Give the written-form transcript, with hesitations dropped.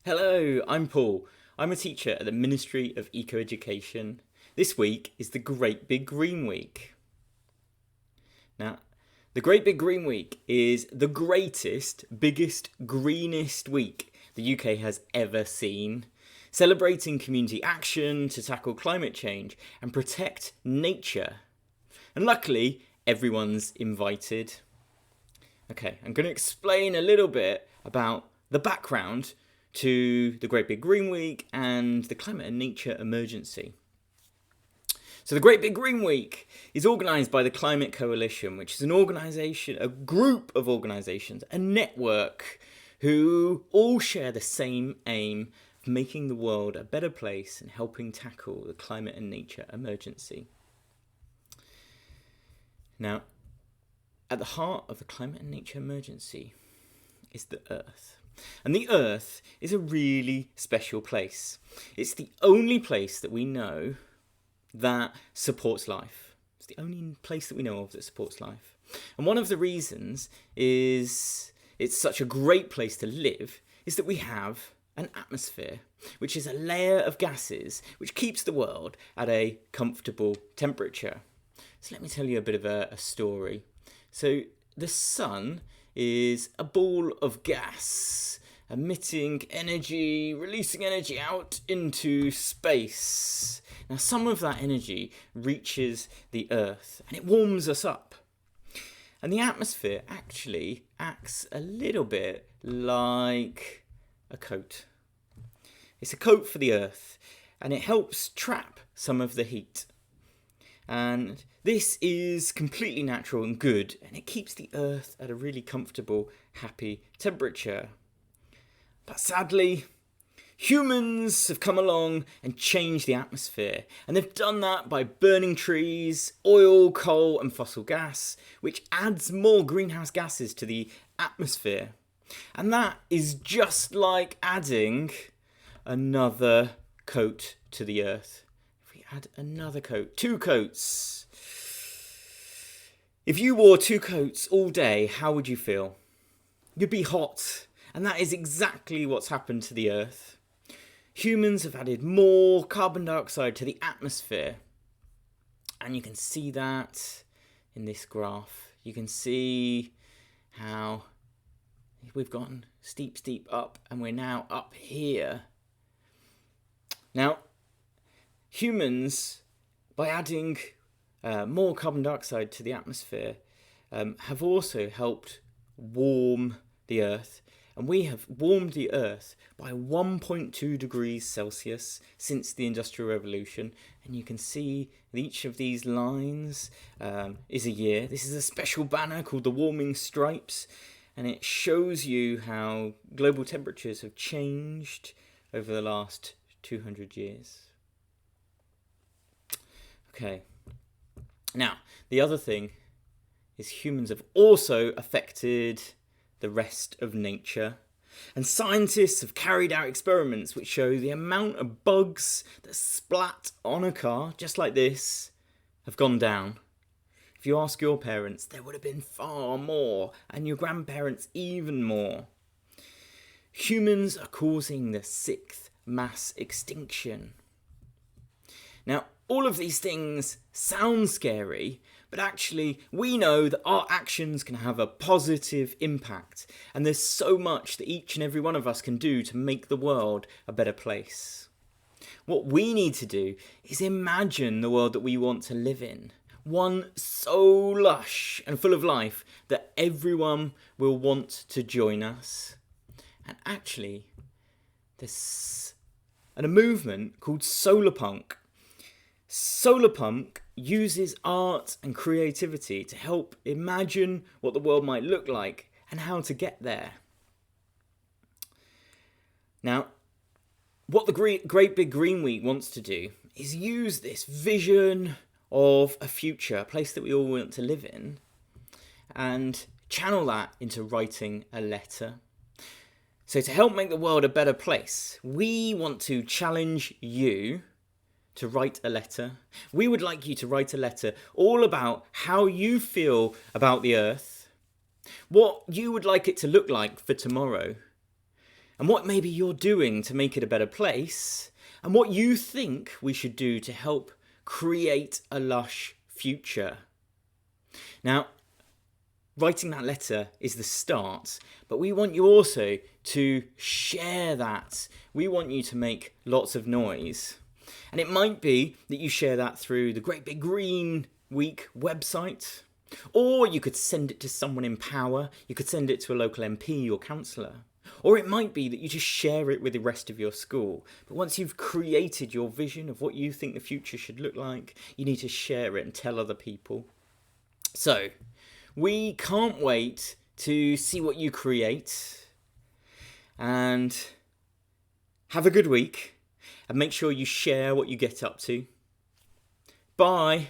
Hello, I'm Paul. I'm a teacher at the Ministry of Eco-Education. This week is the Great Big Green Week. Now, the Great Big Green Week is the greatest, biggest, greenest week the UK has ever seen, celebrating community action to tackle climate change and protect nature. And luckily, everyone's invited. Okay, I'm going to explain a little bit about the background to the Great Big Green Week and the climate and nature emergency. So the Great Big Green Week is organised by the Climate Coalition, which is an organisation, a group of organisations, a network who all share the same aim of making the world a better place and helping tackle the climate and nature emergency. Now, at the heart of the climate and nature emergency is the Earth. And the Earth is a really special place. It's the only place that we know that supports life. It's the only place that we know of that supports life. And one of the reasons is it's such a great place to live is that we have an atmosphere, which is a layer of gases which keeps the world at a comfortable temperature. So let me tell you a bit of a story. So the sun is a ball of gas, emitting energy, releasing energy out into space. Now, some of that energy reaches the Earth and it warms us up. And the atmosphere actually acts a little bit like a coat. It's a coat for the Earth and it helps trap some of the heat. And this is completely natural and good, and it keeps the Earth at a really comfortable, happy temperature. But sadly, humans have come along and changed the atmosphere, and they've done that by burning trees, oil, coal and fossil gas, which adds more greenhouse gases to the atmosphere. And that is just like adding another coat to the Earth. Add another coat, 2 coats. If you wore 2 coats all day, how would you feel? You'd be hot, and that is exactly what's happened to the Earth. Humans have added more carbon dioxide to the atmosphere, and you can see that in this graph. You can see how we've gone steep up, and we're now up here. Now, humans, by adding more carbon dioxide to the atmosphere, have also helped warm the Earth. And we have warmed the Earth by 1.2 degrees Celsius since the Industrial Revolution. And you can see each of these lines is a year. This is a special banner called the Warming Stripes. And it shows you how global temperatures have changed over the last 200 years. Okay, now the other thing is humans have also affected the rest of nature, and scientists have carried out experiments which show the amount of bugs that splat on a car, just like this, have gone down. If you ask your parents, there would have been far more, and your grandparents even more. Humans are causing the 6th mass extinction. Now, all of these things sound scary, but actually we know that our actions can have a positive impact, and there's so much that each and every one of us can do to make the world a better place. What we need to do is imagine the world that we want to live in, one so lush and full of life that everyone will want to join us. And actually, there's a movement called Solarpunk. Solarpunk uses art and creativity to help imagine what the world might look like and how to get there. Now, what the Great Big Green Week wants to do is use this vision of a future, a place that we all want to live in, and channel that into writing a letter. So to help make the world a better place, we want to challenge you to write a letter. We would like you to write a letter all about how you feel about the Earth, what you would like it to look like for tomorrow, and what maybe you're doing to make it a better place, and what you think we should do to help create a lush future. Now, writing that letter is the start, but we want you also to share that. We want you to make lots of noise. And it might be that you share that through the Great Big Green Week website, or you could send it to someone in power. You could send it to a local MP or councillor. Or it might be that you just share it with the rest of your school. But once you've created your vision of what you think the future should look like, you need to share it and tell other people. So, we can't wait to see what you create. And have a good week. And make sure you share what you get up to. Bye.